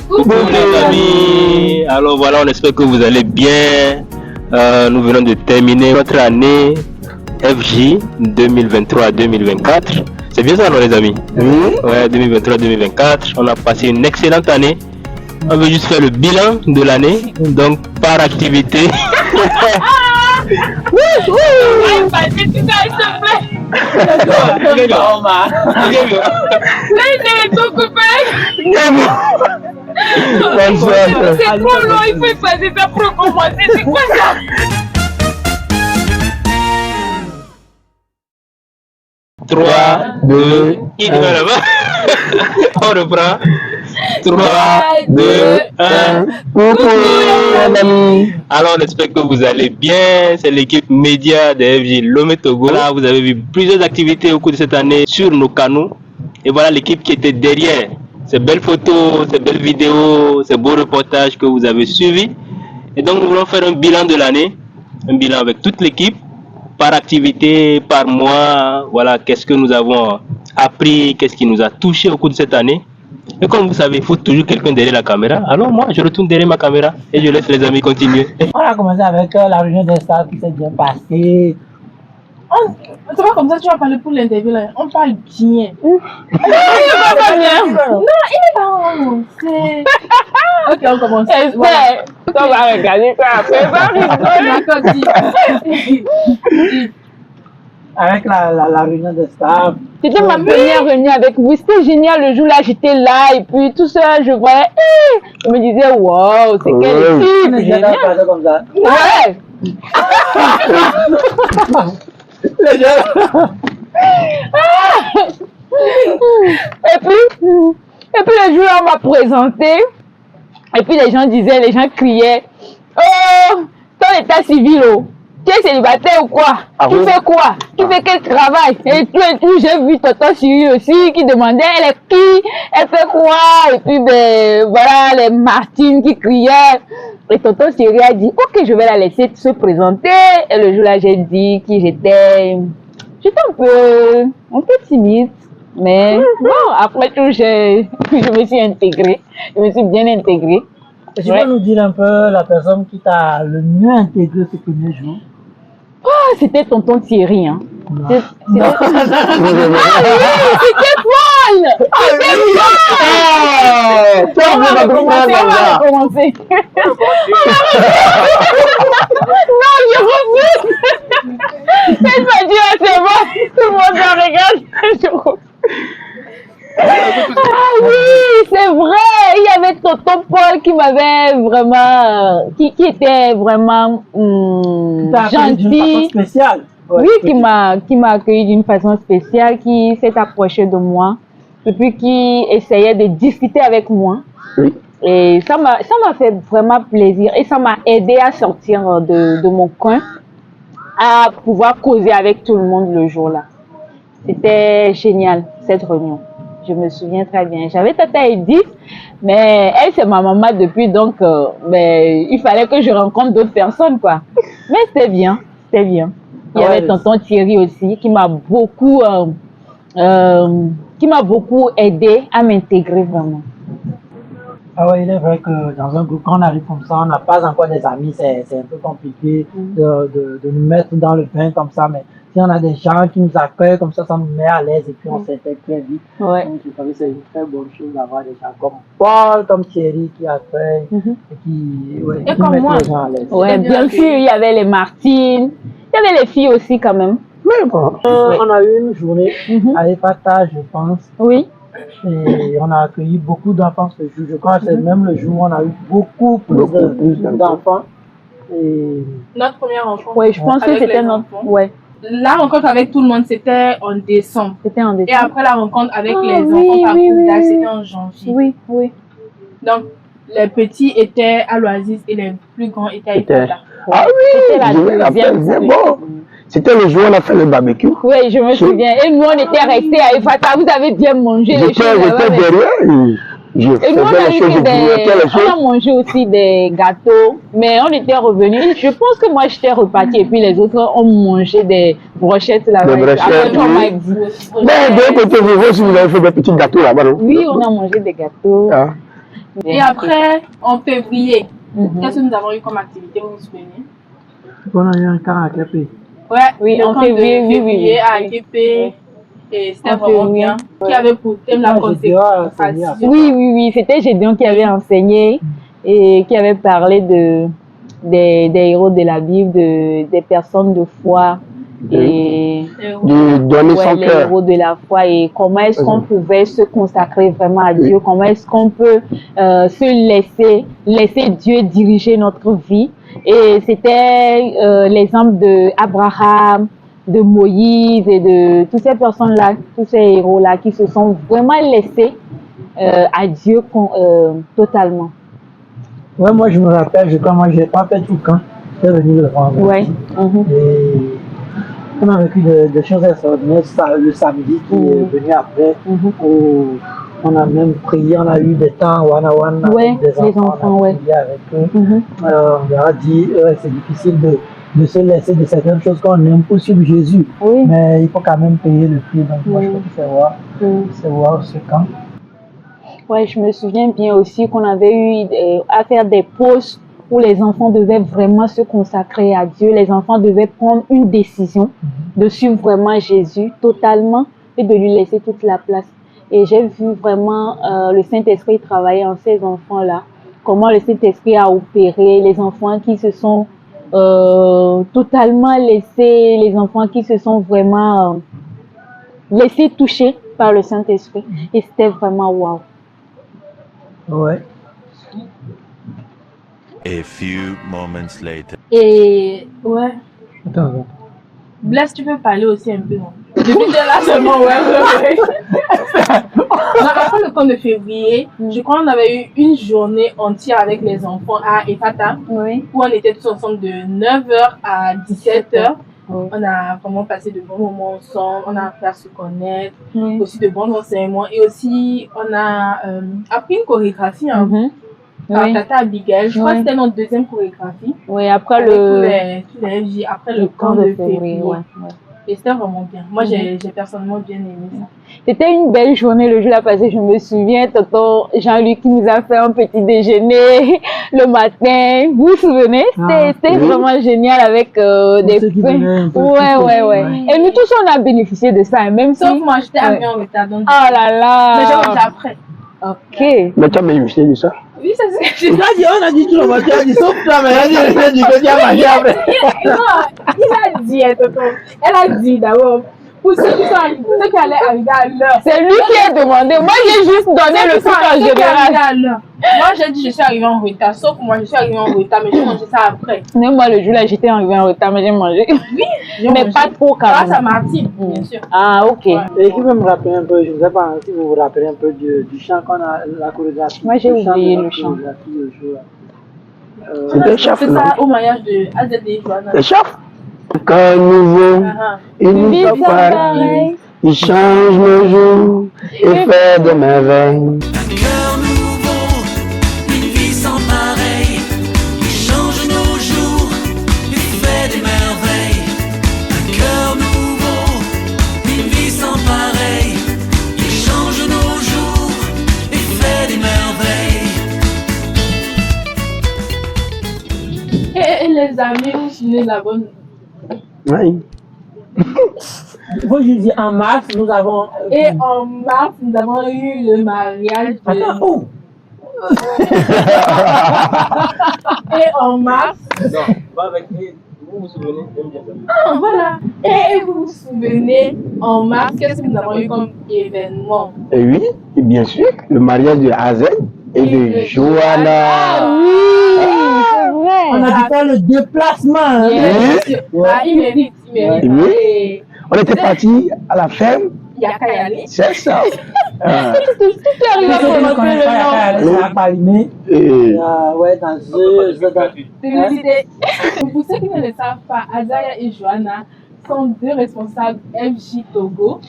Coucou les amis, alors voilà, on espère que vous allez bien. Nous venons de terminer notre année FJ 2023-2024. C'est bien ça, non, les amis? Oui. Ouais, 2023-2024. On a passé une excellente année. On veut juste faire le bilan de l'année, donc par activité. C'est trop long, il faut effacer ça pour commencer. C'est quoi ça? Trois, deux, il va là-bas. On reprend. 3, 2, 1. Coucou les amis. Alors on espère que vous allez bien. C'est l'équipe média de FJ Lomé Togo. Là, vous avez vu plusieurs activités au cours de cette année sur nos canaux. Et voilà l'équipe qui était derrière. Ces belles photos, ces belles vidéos, ces beaux reportages que vous avez suivis. Et donc nous voulons faire un bilan de l'année. Un bilan avec toute l'équipe. Par activité, par mois. Voilà, qu'est-ce que nous avons appris, qu'est-ce qui nous a touché au cours de cette année. Et comme vous savez, il faut toujours quelqu'un derrière la caméra. Alors moi, je retourne derrière ma caméra et je laisse les amis continuer. On a commencé avec la réunion des stars qui s'est bien passée. C'est pas comme ça, tu vas parler pour l'interview là. On parle bien. Non, il n'est pas rentré. Ok, on commence. Voilà. On va regarder ça après. D'accord, dis. Avec la réunion des stars. C'était ma première réunion avec vous. C'était génial le jour-là. J'étais là et puis tout ça, je voyais. Je me disais, wow, c'est quelle équipe. Génial. Comme ça. Ouais. Et puis le jour-là, on m'a présenté. Et puis les gens disaient, les gens criaient, oh, ton état civil, oh. Tu es célibataire ou quoi? Tu fais quoi? Tu fais quel travail? Et tout, j'ai vu Tonton Cyril aussi qui demandait, elle est qui? Elle fait quoi? Et puis, ben, voilà, les Martines qui criaient. Et Tonton Cyril a dit, ok, je vais la laisser se présenter. Et le jour-là, j'ai dit que j'étais un peu timide. Mais bon, après tout, je me suis intégrée. Je me suis bien intégrée. Et tu peux nous dire un peu la personne qui t'a le mieux intégré ce premier jour? Oh, c'était Tonton Thierry, hein. C'était fun! On va recommencer. Non, je refuse. Elle m'a dit, c'est bon, tout le monde me regarde. Ah oui, c'est vrai. Il y avait Tonton Paul qui m'avait vraiment, qui était vraiment gentil. Spéciale. Ouais, oui, qui m'a accueilli d'une façon spéciale, qui s'est approché de moi, et puis qui essayait de discuter avec moi. Oui. Et ça m'a fait vraiment plaisir et ça m'a aidé à sortir de mon coin, à pouvoir causer avec tout le monde le jour-là. C'était génial, cette réunion. Je me souviens très bien. J'avais Tata Edith, mais elle, c'est ma maman depuis, donc mais il fallait que je rencontre d'autres personnes, quoi. Mais c'était bien, c'était bien. Il y avait Tonton Thierry aussi, qui m'a beaucoup aidé à m'intégrer vraiment. Ah ouais, il est vrai que dans un groupe, quand on arrive comme ça, on n'a pas encore des amis, c'est un peu compliqué de nous mettre dans le bain comme ça, mais si on a des gens qui nous accueillent comme ça nous met à l'aise et puis on s'intègre très vite. Ouais. Donc je trouve que c'est une très bonne chose d'avoir des gens comme Paul, comme Thierry qui accueillent et qui mettent les gens à l'aise. Ouais, bien sûr, il y avait les Martines, il y avait les filles aussi quand même. Mais bon, on a eu une journée à Epata, je pense. Oui. Et on a accueilli beaucoup d'enfants ce jour. Je crois que c'est même le jour où on a eu beaucoup plus d'enfants. Et... Notre premier enfant. Oui, je pense que c'était notre. Ouais. La rencontre avec tout le monde, c'était en décembre. C'était en décembre. Et après la rencontre avec les enfants par d'âge, c'était en janvier. Oui, oui. Donc, les petits étaient à l'Oasis et les plus grands étaient à Ipata. Ah oui, c'était la deuxième. C'est bon. C'était le jour où on a fait le barbecue. Oui, je me souviens. Et nous, on était restés à Epata. Vous avez bien mangé les choses. J'étais derrière. Et nous, on a mangé aussi des gâteaux, mais on était revenus. Je pense que moi, j'étais repartie et puis les autres ont mangé des brochettes là-bas. Des brochettes, oui. Mais de l'autre côté, vous aussi, vous avez fait des petits gâteaux là-bas, non? Oui, on a mangé des gâteaux. Ah. Et après, en février, qu'est-ce que nous avons eu comme activité, vous vous souvenez? On a eu un camp à Képé. Ouais, Oui, le en camp de février, à Képé. Et c'était En vraiment février. bien. Qui avait pour thème la Ah, conséquence. Gédéon a enseigné. Oui, c'était Gédéon qui avait enseigné et qui avait parlé des héros de la Bible, des personnes de foi et De donner son les cœur. héros de la foi et comment est-ce qu'on pouvait se consacrer vraiment à Dieu, comment est-ce qu'on peut se laisser Dieu diriger notre vie. Et c'était l'exemple de Abraham, de Moïse et de toutes ces personnes-là, tous ces héros-là qui se sont vraiment laissés à Dieu totalement. Ouais, moi je me rappelle, je crois, moi j'ai pas fait tout le camp. J'étais venu le vendredi. Ouais. Et on a vécu des choses extraordinaires le samedi qui est venu après, où on a même prié, on a eu des temps one-on-one avec des enfants, on a prié avec eux. Alors, on leur a dit, c'est difficile de se laisser de certaines choses qu'on aime pour suivre Jésus, mais il faut quand même payer le prix. Donc moi je crois que c'est voir ce camp. Ouais, je me souviens bien aussi qu'on avait eu à faire des pauses où les enfants devaient vraiment se consacrer à Dieu. Les enfants devaient prendre une décision de suivre vraiment Jésus totalement et de lui laisser toute la place. Et j'ai vu vraiment le Saint-Esprit travailler en ces enfants-là. Comment le Saint-Esprit a opéré, les enfants qui se sont totalement laissés, les enfants qui se sont vraiment laissés toucher par le Saint-Esprit. Et c'était vraiment waouh. Ouais. A few moments later. Et ouais. Attends. Blaise, tu peux parler aussi un peu, non? Depuis là seulement, ouais. Non, après le camp de février, je crois qu'on avait eu une journée entière avec les enfants à Efata, où on était tous ensemble de 9h à 17h. On a vraiment passé de bons moments ensemble, on a appris à se connaître, aussi de bons enseignements et aussi on a appris une chorégraphie par Tata Abigail. Je crois que c'était notre deuxième chorégraphie. Oui, après tous les FJ, après le camp de février. Et c'était vraiment bien. Moi, j'ai personnellement bien aimé ça. C'était une belle journée le jour-là passé. Je me souviens, tonton Jean-Luc qui nous a fait un petit déjeuner le matin. Vous vous souvenez? C'était vraiment génial avec des fruits. Ouais. Et nous tous, on a bénéficié de ça. Même sauf moi, j'étais arrivée en retard. Donc oh là là! Mais j'ai mangé après. Ok. Mais tu as bénéficié de ça? Oui, ça c'est. On a dit tout le monde, tu as dit sauf toi, mais elle a dit que tu as mangé après. Non, il a dit, tonton. Elle a dit d'abord. Pour ceux qui allaient arriver à l'heure. C'est lui qui a demandé. Moi, j'ai juste donné le truc en général. Moi, j'ai dit je suis arrivée en retard. Sauf que moi, je suis arrivée en retard, mais j'ai mangé ça après. Même moi, le jour-là, j'étais arrivée en retard, mais j'ai mangé. Oui, mais pas trop quand même. Grâce à Martine, bien sûr. Ah, ok. Ouais. Et qui peut me rappeler un peu, je ne sais pas si vous vous rappelez un peu du chant qu'on a, la chorégraphie. Moi, j'ai oublié le chant. C'était chef, c'est ça au mariage de AZD Joanna. Le chef. Cœur nouveau, il nous a pareil. Il change nos jours et fait de merveilles. Un cœur nouveau, une vie sans pareil. Il change nos jours et fait des merveilles. Un cœur nouveau, une vie sans pareil. Il change nos jours et fait des merveilles. Et les amis, vous vous souvenez de la bonne. Oui. Moi, je dis en mars, nous avons. Et en mars, nous avons eu le mariage de. Attends, où? Et en mars. Non, pas avec vous vous souvenez, j'aime bien ça. Ah, voilà. Et vous vous souvenez, en mars, qu'est-ce que nous avons eu comme événement? Et oui, et bien sûr, le mariage de AZ et de Joanna. Ah oui, c'est vrai. On a dû faire le déplacement. Il mérite. Oui. On était partis à la ferme. Il y a qu'à y aller. C'est ça. Ouais, dans Pour ceux qui ne le savent pas, Azaya et Joanna sont deux responsables FJ Togo.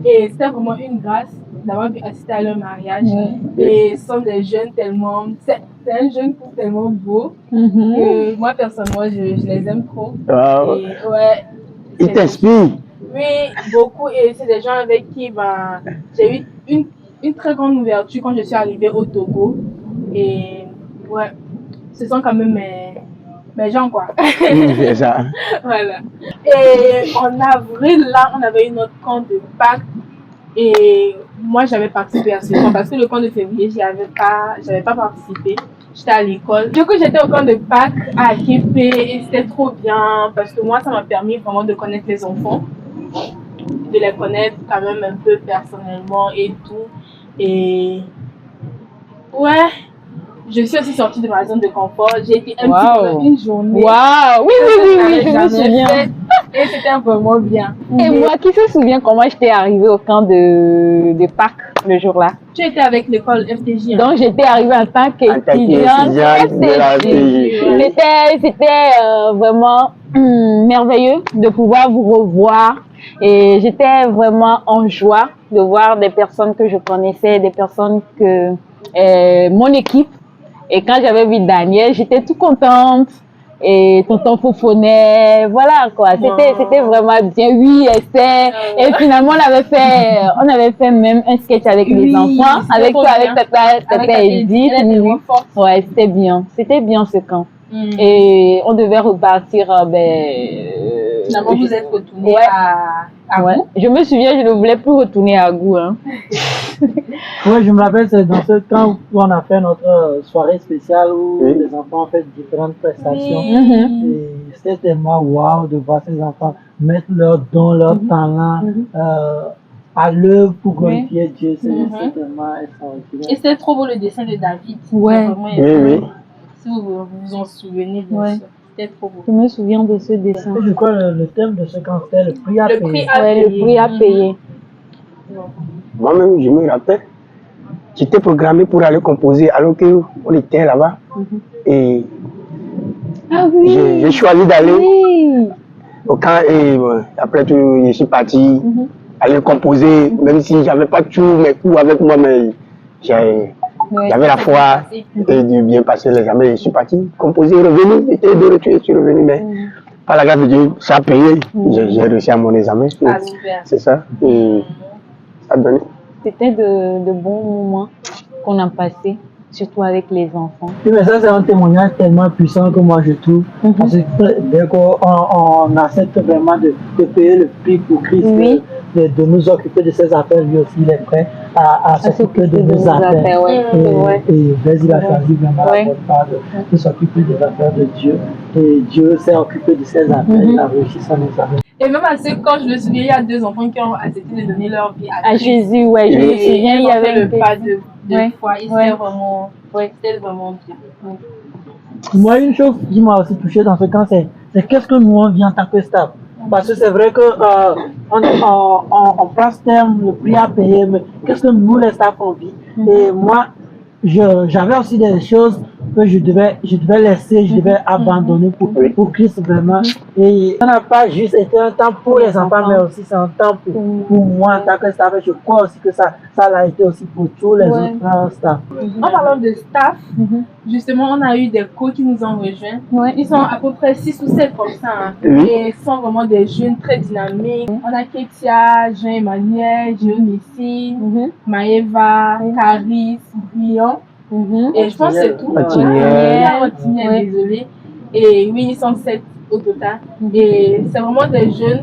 Et c'était vraiment une grâce d'avoir pu assister à leur mariage. Et ce sont des jeunes tellement. C'est un jeune couple tellement beau. Que moi, personnellement, je les aime trop. Et ouais. Ils t'inspirent. Oui, beaucoup. Et c'est des gens avec qui j'ai eu une très grande ouverture quand je suis arrivée au Togo. Et ouais, ce sont quand même mes gens, quoi. C'est ça. Voilà. Et en avril, là, on avait eu notre camp de Pâques. Et moi, j'avais participé à ce camp parce que le camp de février, j'avais pas participé. J'étais à l'école. Du coup, j'étais au camp de Pâques à Képé et c'était trop bien parce que moi, ça m'a permis vraiment de connaître les enfants, de les connaître quand même un peu personnellement et tout. Et ouais, je suis aussi sortie de ma zone de confort. J'ai été un petit peu une journée. Waouh! Oui, je me souviens. Et c'était vraiment bien. Et moi, qui se souvient comment j'étais arrivée au camp de Pâques le jour-là? Tu étais avec l'école FTJ. Donc, j'étais arrivée en tant qu'étudiante FTJ. C'était vraiment merveilleux de pouvoir vous revoir. Et j'étais vraiment en joie de voir des personnes que je connaissais, des personnes que mon équipe. Et quand j'avais vu Daniel, j'étais tout contente. Et tonton Fofonet, voilà quoi. C'était vraiment bien. Oui, Esther. Et finalement, on avait fait même un sketch avec les enfants, avec Tata Edith. Ouais, c'était bien. C'était bien ce camp. Et on devait repartir, finalement, vous êtes retourné à Gou. Je me souviens, je ne voulais plus retourner à Gou. Hein. Oui, je me rappelle, c'est dans ce camp où on a fait notre soirée spéciale où les enfants ont fait différentes prestations. Et c'était tellement waouh de voir ces enfants mettre leurs dons, leurs talents à l'œuvre pour glorifier Dieu. C'est tellement extraordinaire. Et c'était trop beau le dessin de David. Ouais. Oui. Si vous vous en souvenez, bien sûr. C'était trop beau. Je me souviens de ce dessin. Je crois que le thème de ce camp, c'était le prix à payer. Le prix à payer. Moi-même, je me rappelle, j'étais programmé pour aller composer alors qu'on était là-bas. Et j'ai choisi d'aller au camp et après tout, je suis parti aller composer, même si j'avais pas tous mes cours avec moi, mais j'avais la foi et de bien passer les examens. Je suis parti composer, revenu, j'étais de retour, je suis revenu, mais par la grâce de Dieu, ça a payé. J'ai réussi à mon examen. C'est ça. Et ça a donné. C'était de bons moments qu'on a passés, surtout avec les enfants. Oui, mais ça, c'est un témoignage tellement puissant que moi je trouve. Parce que dès qu'on accepte vraiment de payer le prix pour Christ, de nous occuper de ses affaires, lui aussi il est prêt à s'occuper de nos affaires. Et il a choisi vraiment la bonne part de s'occuper des affaires de Dieu. Et Dieu s'est occupé de ses affaires, il a réussi son examen. Et même à ce quand je me souviens, il y a 2 enfants qui ont accepté de donner leur vie à Jésus. Ouais, je me souviens, il y avait le pas de foi. C'était vraiment bien. Moi, une chose qui m'a aussi touché dans ce camp, c'est qu'est-ce que nous on vit en tant que staff. Parce que c'est vrai que on passe terme le prix à payer, mais qu'est-ce que nous les staff on vit. Et moi, j'avais aussi des choses que je devais laisser, je devais abandonner pour Christ vraiment. Et ça n'a pas juste été un temps pour les enfants, mais aussi c'est un temps pour moi en tant que staff. Et je crois aussi que ça l'a été aussi pour tous les autres staff. En parlant de staff, justement, on a eu des co qui nous ont rejoints. Ils sont à peu près 6 ou 7 comme ça. Et ils sont vraiment des jeunes très dynamiques. On a Ketia, Jean-Emmanuel, Géonissi, Maëva, Caris, Brian. Et je pense que c'est tout. Otiniel, désolé. Et oui, ils sont 7 au total. Et c'est vraiment des jeunes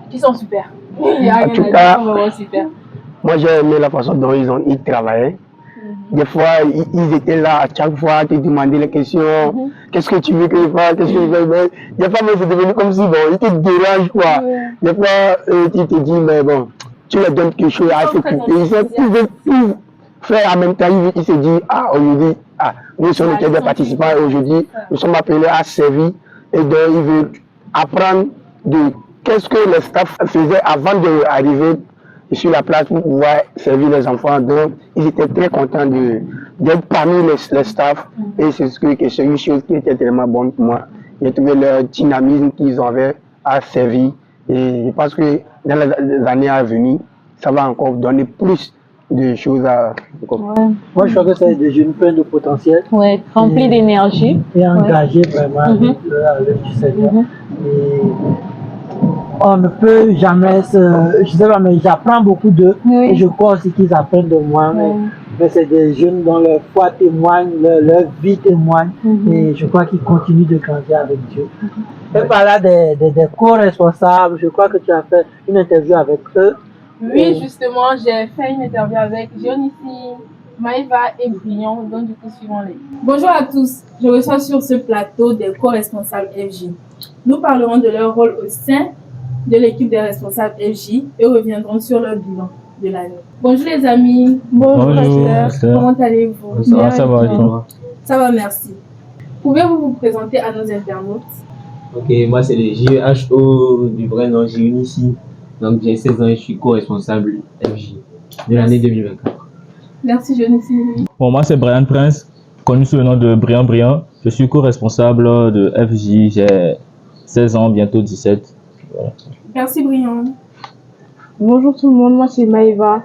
qui sont super. Il y a En tout cas, vraiment super. Moi j'ai aimé la façon dont ils travaillaient. Des fois, ils étaient là à chaque fois, te demander les questions. Qu'est-ce que tu veux que je fasse? Qu'est-ce que je veux? Des fois, c'est devenu comme si, ils te dérangent, quoi. Des fois, tu te dis, mais bon, tu leur donnes quelque chose à s'écouter. Ils peuvent tout faire en même temps. Ils se disent, aujourd'hui, nous sommes des participants et aujourd'hui, nous sommes appelés à servir. Et donc, ils veulent apprendre de qu'est-ce que le staff faisait avant d'arriver sur la place pour pouvoir servir les enfants. Donc, ils étaient très contents d'être parmi les staffs. Et c'est une chose qui était tellement bonne pour moi. J'ai trouvé leur dynamisme qu'ils avaient à servir. Et je pense que dans les années à venir, ça va encore donner plus de choses à... Moi, je crois que c'est des jeunes pleins de potentiel. Remplis d'énergie. Et engagés vraiment avec l'œuvre du Seigneur. Et on ne peut jamais se... Je sais pas, mais j'apprends beaucoup d'eux. Oui. Et je crois aussi qu'ils apprennent de moi. Mais c'est des jeunes dont leur foi témoigne, leur vie témoigne. Et je crois qu'ils continuent de grandir avec Dieu. Et par là, des co-responsables, je crois que tu as fait une interview avec eux. Oui, justement, j'ai fait une interview avec Dionysie, Maïva et Brion, donc du coup, suivons-les. Bonjour à tous, je reçois sur ce plateau des co-responsables FJ. Nous parlerons de leur rôle au sein de l'équipe des responsables FJ et reviendrons sur leur bilan de l'année. Bonjour les amis. Bonjour, Esther. Comment allez-vous? Ça va, et toi? Ça va, merci. Pouvez-vous vous présenter à nos internautes? Ok, moi c'est le JHO du vrai nom Dionysie. Donc j'ai 16 ans et je suis co-responsable FJ de l'année 2024. Merci Dionysie. Bon, moi c'est Brian Prince, connu sous le nom de Brian. Je suis co-responsable de FJ, j'ai 16 ans, bientôt 17. Voilà. Merci Brian. Bonjour tout le monde, moi c'est Maïva.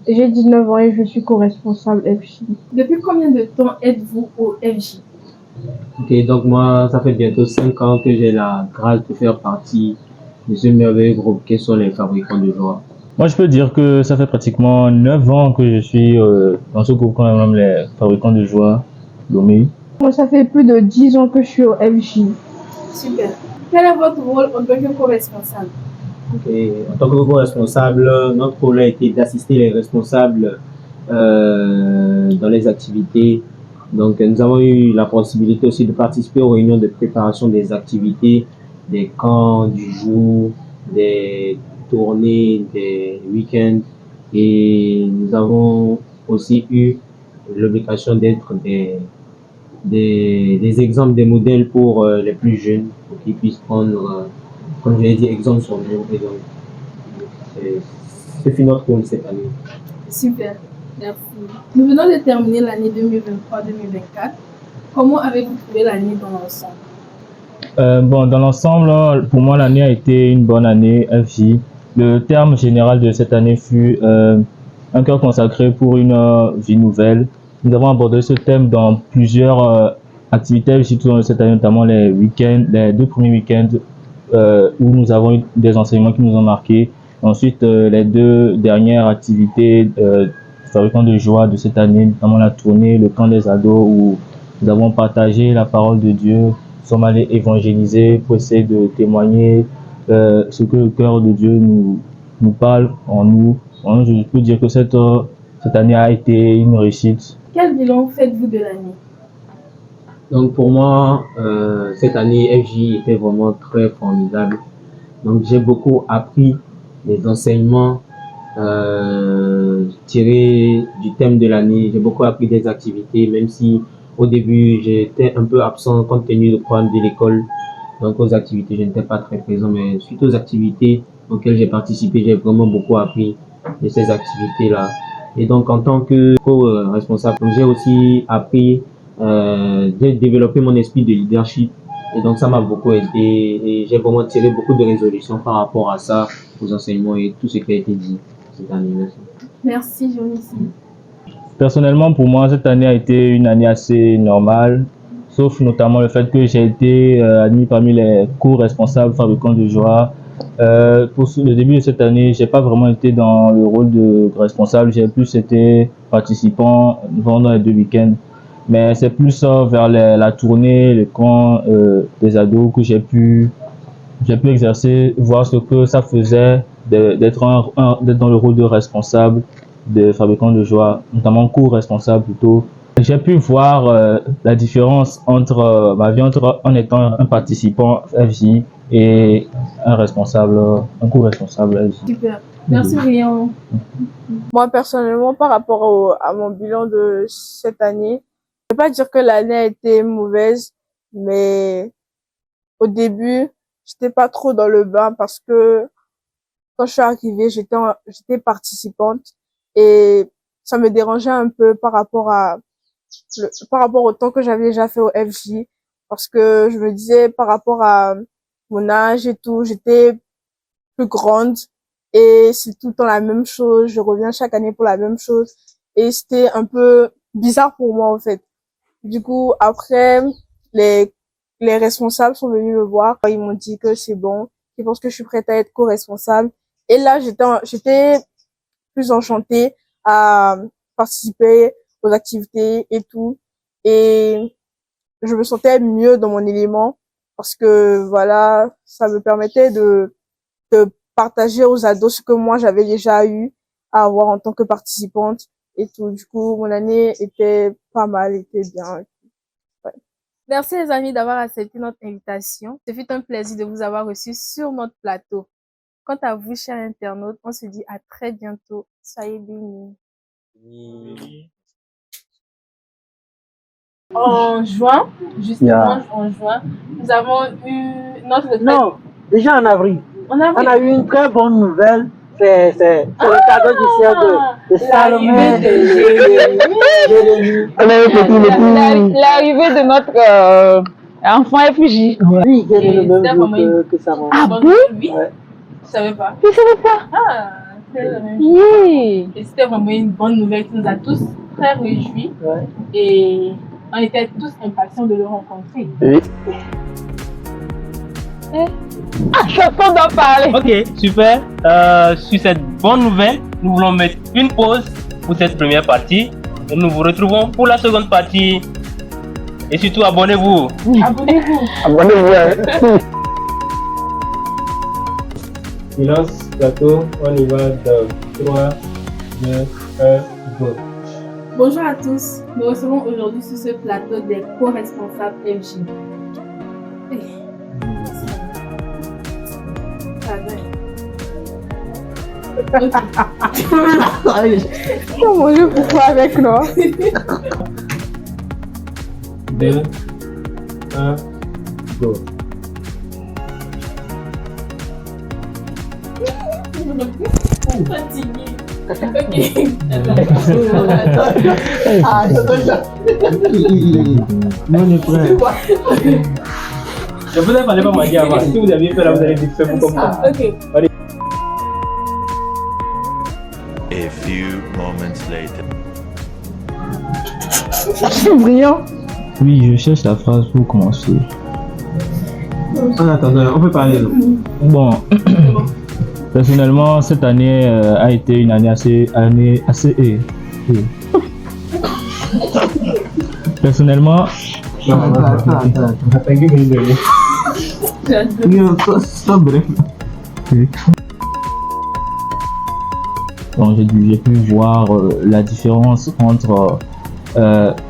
J'ai 19 ans et je suis co-responsable FJ. Depuis combien de temps êtes-vous au FJ? Ok, donc moi ça fait bientôt 5 ans que j'ai la grâce de faire partie de ce merveilleux groupe qui sont les fabricants de joie. Moi je peux dire que ça fait pratiquement 9 ans que je suis dans ce groupe qu'on nomme les fabricants de joie, Lomé. Moi ça fait plus de 10 ans que je suis au FJ. Super. Quel est votre rôle en tant que co-responsable? Ok, en tant que co-responsable, notre rôle a été d'assister les responsables dans les activités. Donc nous avons eu la possibilité aussi de participer aux réunions de préparation des activités, des camps du jour, des tournées, des week-ends, et nous avons aussi eu l'obligation d'être des exemples, des modèles pour les plus jeunes, pour qu'ils puissent prendre, comme je l'ai dit, exemple sur nous. Et donc, c'est fini notre rôle cette année. Super, merci. Nous venons de terminer l'année 2023-2024. Comment avez-vous trouvé l'année dans l'ensemble? Bon, dans l'ensemble, pour moi, l'année a été une bonne année FJ. Le terme général de cette année fut un cœur consacré pour une vie nouvelle. Nous avons abordé ce thème dans plusieurs activités FJ tout au long de cette année, notamment les week-ends, les 2 premiers week-ends où nous avons eu des enseignements qui nous ont marqués. Ensuite, les 2 dernières activités fabricants de joie de cette année, notamment la tournée, le camp des ados, où nous avons partagé la parole de Dieu. Nous sommes allés évangéliser pour essayer de témoigner ce que le cœur de Dieu nous parle en nous. Donc, je peux dire que cette année a été une réussite. Quel bilan faites-vous de l'année? Donc pour moi, cette année FJ était vraiment très formidable. Donc j'ai beaucoup appris des enseignements tirés du thème de l'année. J'ai beaucoup appris des activités, même si au début j'étais un peu absent compte tenu du programme de l'école. Donc aux activités, je n'étais pas très présent, mais suite aux activités auxquelles j'ai participé, j'ai vraiment beaucoup appris de ces activités-là. Et donc en tant que co-responsable, j'ai aussi appris de développer mon esprit de leadership. Et donc ça m'a beaucoup aidé et j'ai vraiment tiré beaucoup de résolutions par rapport à ça, aux enseignements et tout ce qui a été dit cette année. Merci Dionysie. Personnellement, pour moi, cette année a été une année assez normale, sauf notamment le fait que j'ai été admis parmi les co-responsables fabricants de joie. Pour le début de cette année, j'ai pas vraiment été dans le rôle de responsable, j'ai plus été participant pendant les 2 week-ends. Mais c'est plus vers la tournée, le camp des ados que j'ai pu exercer, voir ce que ça faisait d'être dans le rôle de responsable de fabricant de joie, notamment co-responsable plutôt. J'ai pu voir la différence entre ma vie en étant un participant FJ et un co-responsable FJ. Super. Merci Brian. Moi personnellement, par rapport à mon bilan de cette année, je ne vais pas dire que l'année a été mauvaise, mais au début, j'étais pas trop dans le bain parce que quand je suis arrivée, j'étais participante et ça me dérangeait un peu par rapport au temps que j'avais déjà fait au FJ, parce que je me disais par rapport à mon âge et tout, j'étais plus grande et c'est tout le temps la même chose, je reviens chaque année pour la même chose et c'était un peu bizarre pour moi en fait. Du coup, après, les responsables sont venus me voir, ils m'ont dit que c'est bon, qui pense que je suis prête à être co-responsable. Et là, j'étais plus enchantée à participer aux activités et tout. Et je me sentais mieux dans mon élément parce que voilà, ça me permettait de partager aux ados ce que moi j'avais déjà eu à avoir en tant que participante et tout. Du coup, mon année était pas mal, était bien. Ouais. Merci les amis d'avoir accepté notre invitation. Ce fut un plaisir de vous avoir reçus sur notre plateau. Quant à vous, chers internautes, on se dit à très bientôt. Soyez bénis. En juin, justement, en juin, nous avons eu notre retraite. Non, déjà en avril. On a On a eu une très bonne nouvelle. C'est le cadeau du ciel de Salomé L'arrivée de notre enfant FJ. Lui, il gagne le même jour que sa maman. Ah bon? Oui, Ouais. je savais pas. Je savais pas. Ah, c'est le même jour. Yeah. Et c'était vraiment une bonne nouvelle qui nous a tous très réjouis. Ouais. Et on était tous impatients de le rencontrer. Oui. Ah, Choco d'en parler. Ok, super. Sur cette bonne nouvelle, nous voulons mettre une pause pour cette première partie. Et nous vous retrouvons pour la seconde partie. Et surtout, abonnez-vous. Abonnez-vous. Abonnez-vous. Hein. Silence, plateau, on y va dans 3, 2, 1, go. Bonjour à tous. Nous recevons aujourd'hui sur ce plateau des co-responsables FJ. Oh mon Dieu, pourquoi avec nous? 2, 1, go. Fatigué. Ok. Nous, on est prêts. Je vous ai parlé pas m'a dit avant. Si vous aviez fait là, vous allez vite faire comme ça. Ok. A few moments later. C'est brillant. Oui, je cherche la phrase pour commencer. En attendant, on peut parler là. Bon, personnellement, cette année a été une année assez. Personnellement, bon, j'ai pu voir la différence entre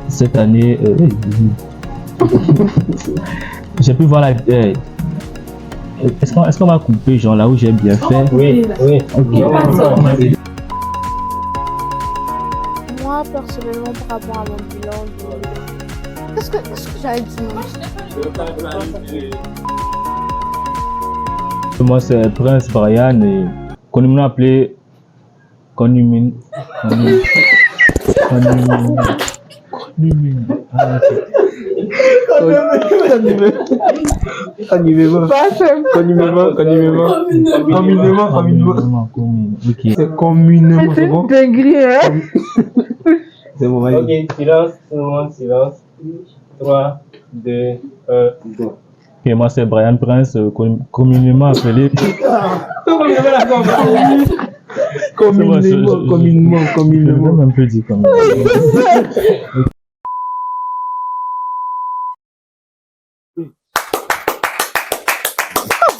cette année. J'ai pu voir la. Est-ce qu'on va couper genre là où j'ai bien fait? Oui, oui. Ok. Moi, personnellement, par rapport à mon bilan, qu'est-ce que j'avais dit? Moi, c'est Prince Brian et qu'on nous appelé Connumin. C'est communément. C'est une dinguerie, hein? C'est bon, vas-y. Ok, silence, tout le monde, silence. 3, 2, 1, go. Et moi, c'est Brian Prince, communément appelé. Communément. Je vais même plus dire comme ça.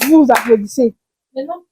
Vous applaudissez. Maintenant,